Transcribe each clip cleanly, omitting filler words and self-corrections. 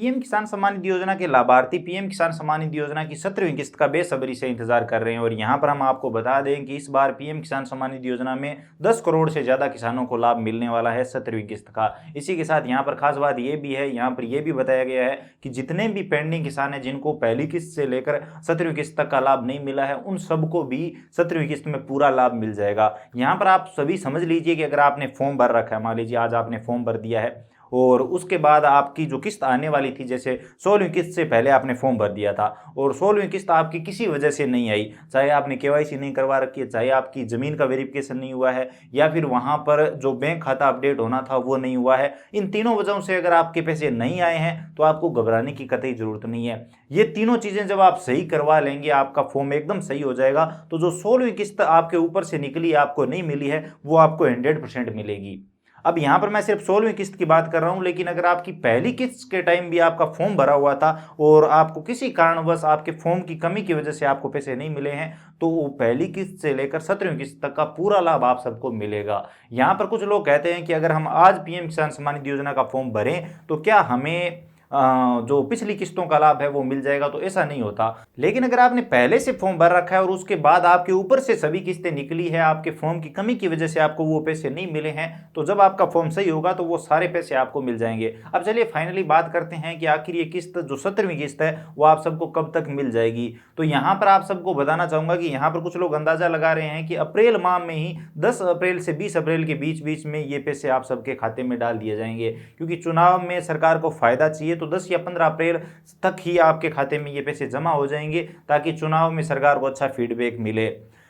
PM किसान सम्मान निधि योजना के लाभार्थी पीएम किसान सम्मान निधि योजना की 17वीं किस्त का बेसब्री से इंतजार कर रहे हैं। और यहाँ पर हम आपको बता दें कि इस बार पीएम किसान सम्मान निधि योजना में 10 करोड़ से ज्यादा किसानों को लाभ मिलने वाला है 17वीं किस्त का। इसी के साथ यहाँ पर खास बात ये भी है, यहाँ पर यह भी बताया गया है कि जितने भी पेंडिंग किसान हैं जिनको पहली किस्त से लेकर 17वीं किस्त तक का लाभ नहीं मिला है, उन सबको भी 17वीं किस्त में पूरा लाभ मिल जाएगा। यहाँ पर आप सभी समझ लीजिए कि अगर आपने फॉर्म भर रखा है, मान लीजिए आज आपने फॉर्म भर दिया है और उसके बाद आपकी जो किस्त आने वाली थी, जैसे 16वीं किस्त से पहले आपने फॉर्म भर दिया था और 16वीं किस्त आपकी किसी वजह से नहीं आई, चाहे आपने केवाईसी नहीं करवा रखी है, चाहे आपकी ज़मीन का वेरिफिकेशन नहीं हुआ है, या फिर वहाँ पर जो बैंक खाता अपडेट होना था वो नहीं हुआ है, इन तीनों वजहों से अगर आपके पैसे नहीं आए हैं तो आपको घबराने की कतई ज़रूरत नहीं है। ये तीनों चीज़ें जब आप सही करवा लेंगे, आपका फॉर्म एकदम सही हो जाएगा, तो जो 16वीं किस्त आपके ऊपर से निकली आपको नहीं मिली है वो आपको 100% मिलेगी। अब यहाँ पर मैं सिर्फ 16वीं किस्त की बात कर रहा हूँ, लेकिन अगर आपकी पहली किस्त के टाइम भी आपका फॉर्म भरा हुआ था और आपको किसी कारणवश आपके फॉर्म की कमी की वजह से आपको पैसे नहीं मिले हैं, तो वो पहली किस्त से लेकर 17वीं किस्त तक का पूरा लाभ आप सबको मिलेगा। यहाँ पर कुछ लोग कहते हैं कि अगर हम आज पीएम किसान सम्मान निधि योजना का फॉर्म भरें तो क्या हमें जो पिछली किस्तों का लाभ है वो मिल जाएगा, तो ऐसा नहीं होता। लेकिन अगर आपने पहले से फॉर्म भर रखा है और उसके बाद आपके ऊपर से सभी किस्तें निकली है, आपके फॉर्म की कमी की वजह से आपको वो पैसे नहीं मिले हैं, तो जब आपका फॉर्म सही होगा तो वो सारे पैसे आपको मिल जाएंगे। अब चलिए फाइनली बात करते हैं कि आखिर ये किस्त जो 17वीं किस्त है वो आप सबको कब तक मिल जाएगी। तो यहाँ पर आप सबको बताना चाहूंगा कि यहाँ पर कुछ लोग अंदाजा लगा रहे हैं कि अप्रैल माह में ही 10 अप्रैल से 20 अप्रैल के बीच बीच में ये पैसे आप सबके खाते में डाल दिए जाएंगे, क्योंकि चुनाव में सरकार को फायदा चाहिए, तो 10 या 15 अप्रैल तक ही आपके खाते में ये पैसे जमा हो जाएंगे ताकि चुनाव में सरकार को अच्छा फीडबैक मिले।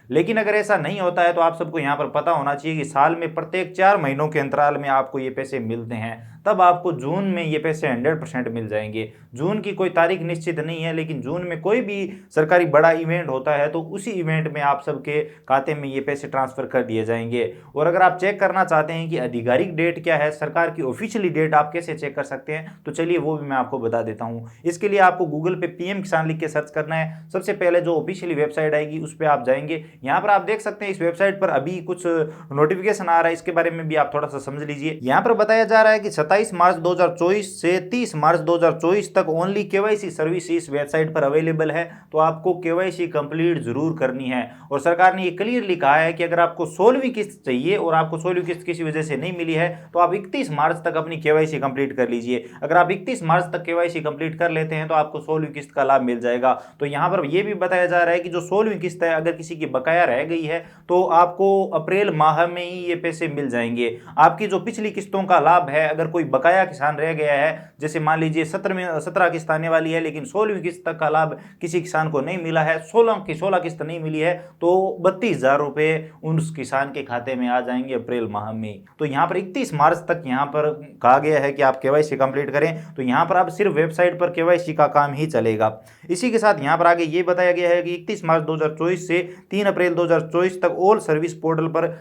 लेकिन अगर ऐसा नहीं होता है तो आप सबको यहाँ पर पता होना चाहिए कि साल में प्रत्येक 4 महीनों के अंतराल में आपको ये पैसे मिलते हैं, तब आपको जून में ये पैसे 100% मिल जाएंगे। जून की कोई तारीख निश्चित नहीं है, लेकिन जून में कोई भी सरकारी बड़ा इवेंट होता है तो उसी इवेंट में आप सबके खाते में ये पैसे ट्रांसफर कर दिए जाएंगे। और अगर आप चेक करना चाहते हैं कि आधिकारिक डेट क्या है, सरकार की ऑफिशियली डेट आप कैसे चेक कर सकते हैं, तो चलिए वो भी मैं आपको बता देता हूँ। इसके लिए आपको गूगल पे पीएम किसान लिख के सर्च करना है। सबसे पहले जो ऑफिशियली वेबसाइट आएगी उस पर आप जाएंगे। यहाँ पर आप देख सकते हैं इस वेबसाइट पर अभी कुछ नोटिफिकेशन आ रहा है, इसके बारे में भी आप थोड़ा सा समझ लीजिए। यहाँ पर बताया जा रहा है कि 27 मार्च 2024 से 30 मार्च 2024 तक ओनली केवाईसी सर्विस इस वेबसाइट पर अवेलेबल है, तो आपको केवाईसी कंप्लीट जरूर करनी है। और सरकार ने ये क्लियरली कहा है कि अगर आपको 16वीं किस्त चाहिए और आपको 16वीं किस्त किसी वजह से नहीं मिली है तो आप 31 मार्च तक अपनी केवाईसी कंप्लीट कर लीजिए। अगर आप 31 मार्च तक केवाईसी कंप्लीट कर लेते हैं तो आपको 16वीं किस्त का लाभ मिल जाएगा। तो यहाँ पर यह भी बताया जा रहा है कि जो 16वीं किस्त है अगर किसी की बकाया रह गई है तो आपको अप्रैल माह में ही ये पैसे मिल जाएंगे। आपकी जो पिछली किस्तों का लाभ है, अगर कोई बकाया किसान रह गया है, जैसे मान लीजिए 17 किस्त आने वाली है लेकिन 16वीं किस्त तक का लाभ किसी किसान को नहीं मिला है, 16 किस्त नहीं मिली है, तो 32,000 रुपए उस किसान के खाते में आ जाएंगे अप्रैल माह में। तो यहाँ पर 31 मार्च तक यहाँ पर कहा गया है कि आप केवाईसी कंप्लीट करें, तो यहाँ पर आप सिर्फ वेबसाइट पर केवाईसी का काम ही चलेगा। इसी के साथ यहाँ पर आगे ये बताया गया है कि 31 मार्च 2024 से 3 अप्रैल 2024 तक ऑल सर्विस पोर्टल पर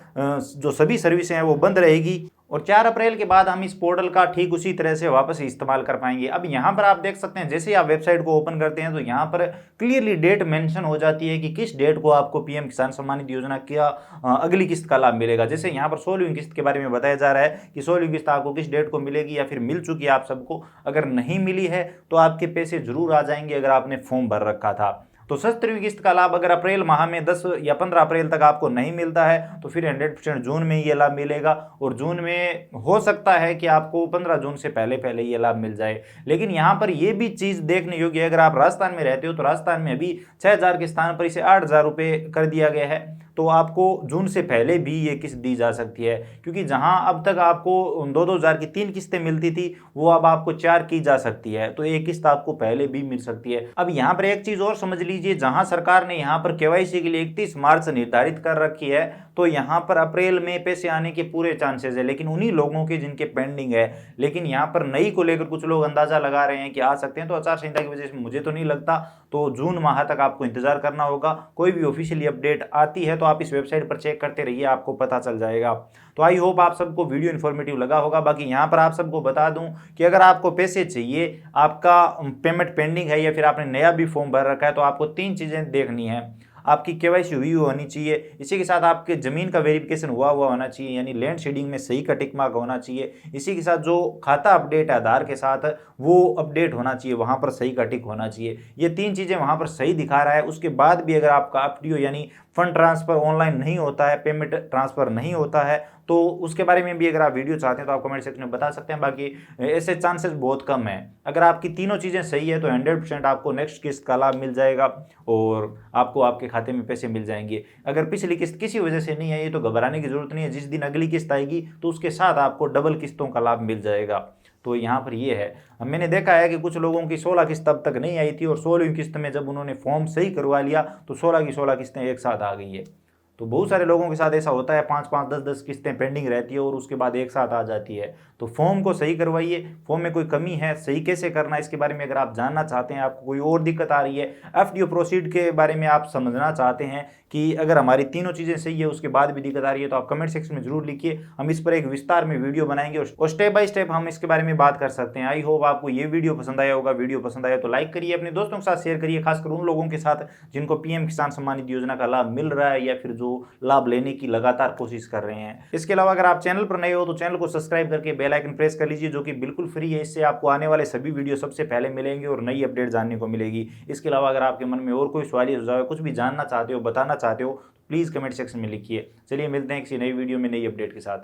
जो सभी सर्विसें हैं वो बंद रहेगी और 4 अप्रैल के बाद हम इस पोर्टल का ठीक उसी तरह से वापस इस्तेमाल कर पाएंगे। अब यहाँ पर आप देख सकते हैं जैसे ही आप वेबसाइट को ओपन करते हैं तो यहाँ पर क्लियरली डेट मेंशन हो जाती है कि किस डेट को आपको पीएम किसान सम्मान निधि योजना का अगली किस्त का लाभ मिलेगा। जैसे यहाँ पर 16वीं किस्त के बारे में बताया जा रहा है कि 16वीं किस्त आपको किस डेट को मिलेगी या फिर मिल चुकी है आप सबको। अगर नहीं मिली है तो आपके पैसे जरूर आ जाएंगे अगर आपने फॉर्म भर रखा था। तो 17वीं किस्त का लाभ अगर अप्रैल माह में 10 या 15 अप्रैल तक आपको नहीं मिलता है तो फिर 100% जून में ये लाभ मिलेगा। और जून में हो सकता है कि आपको 15 जून से पहले पहले ये लाभ मिल जाए। लेकिन यहाँ पर ये भी चीज़ देखने योग्य है, अगर आप राजस्थान में रहते हो तो राजस्थान में अभी 6,000 के स्थान पर इसे 8,000 रुपये कर दिया गया है, तो आपको जून से पहले भी ये किस्त दी जा सकती है। क्योंकि जहां अब तक आपको 2-2 हज़ार की 3 किस्तें मिलती थी वो अब आपको 4 की जा सकती है, तो एक किस्त आपको पहले भी मिल सकती है। अब यहाँ पर एक चीज़ और समझ लीजिए, जहां सरकार ने यहाँ पर केवाईसी के लिए 31 मार्च निर्धारित कर रखी है तो यहाँ पर अप्रैल में पैसे आने के पूरे चांसेस है, लेकिन उन्हीं लोगों के जिनके पेंडिंग है। लेकिन यहाँ पर नई को लेकर कुछ लोग अंदाजा लगा रहे हैं कि आ सकते हैं, तो आचार संहिता की वजह से मुझे तो नहीं लगता, तो जून माह तक आपको इंतजार करना होगा। कोई भी ऑफिशियली अपडेट आती है तो आप इस वेबसाइट पर चेक करते रहिए, आपको पता चल जाएगा। तो आई होप आप सबको वीडियो इन्फॉर्मेटिव लगा होगा। बाकी यहाँ पर आप सबको बता दूं कि अगर आपको पैसे चाहिए, आपका पेमेंट पेंडिंग है या फिर आपने नया भी फॉर्म भर रखा है, तो आपको 3 चीज़ें देखनी है। आपकी केवाईसी हुई होनी चाहिए। इसी के साथ आपके ज़मीन का वेरिफिकेशन हुआ होना चाहिए, यानी लैंड शेडिंग में सही का टिक मार्क होना चाहिए। इसी के साथ जो खाता अपडेट है आधार के साथ वो अपडेट होना चाहिए, वहाँ पर सही का टिक होना चाहिए। ये 3 चीज़ें वहाँ पर सही दिखा रहा है। उसके बाद भी अगर आपका एफडीओ यानी फंड ट्रांसफ़र ऑनलाइन नहीं होता है, पेमेंट ट्रांसफ़र नहीं होता है, तो उसके बारे में भी अगर आप वीडियो चाहते हैं तो आप कमेंट सेक्शन में बता सकते हैं। बाकी ऐसे चांसेस बहुत कम है। अगर आपकी तीनों चीज़ें सही है तो 100% आपको नेक्स्ट किस्त का लाभ मिल जाएगा और आपको आपके खाते में पैसे मिल जाएंगे। अगर पिछली किस्त किसी वजह से नहीं आई तो घबराने की जरूरत नहीं है। जिस दिन अगली किस्त आएगी तो उसके साथ आपको डबल किस्तों का लाभ मिल जाएगा। तो यहाँ पर ये है, मैंने देखा है कि कुछ लोगों की 16 किस्त अब तक नहीं आई थी और 16वीं किस्त में जब उन्होंने फॉर्म सही करवा लिया तो 16 की 16 किस्तें एक साथ आ गई है। तो बहुत सारे लोगों के साथ ऐसा होता है, 5-5 10-10 किस्तें पेंडिंग रहती है और उसके बाद एक साथ आ जाती है। तो फॉर्म को सही करवाइए। फॉर्म में कोई कमी है, सही कैसे करना है इसके बारे में अगर आप जानना चाहते हैं, आपको कोई और दिक्कत आ रही है, एफडीओ प्रोसीड के बारे में आप समझना चाहते हैं कि अगर हमारी तीनों चीज़ें सही है उसके बाद भी दिक्कत आ रही है, तो आप कमेंट सेक्शन में जरूर लिखिए। हम इस पर एक विस्तार में वीडियो बनाएंगे और स्टेप बाय स्टेप हम इसके बारे में बात कर सकते हैं। आई होप आपको ये वीडियो पसंद आया होगा। वीडियो पसंद आया तो लाइक करिए, अपने दोस्तों के साथ शेयर करिए, खासकर उन लोगों के साथ जिनको पीएम किसान सम्मान निधि योजना का लाभ मिल रहा है या फिर जो लाभ लेने की लगातार कोशिश कर रहे हैं। इसके अलावा अगर आप चैनल पर नए हो तो चैनल को सब्सक्राइब करके बेल आइकन प्रेस कर लीजिए, जो कि बिल्कुल फ्री है। इससे आपको आने वाले सभी वीडियो सबसे पहले मिलेंगे और नई अपडेट जानने को मिलेगी। इसके अलावा अगर आपके मन में और कोई सवाल या सुझाव है, कुछ भी जानना चाहते हो, बताना चाहते हो, प्लीज़ कमेंट सेक्शन में लिखिए। चलिए मिलते हैं किसी नई वीडियो में नई अपडेट के साथ।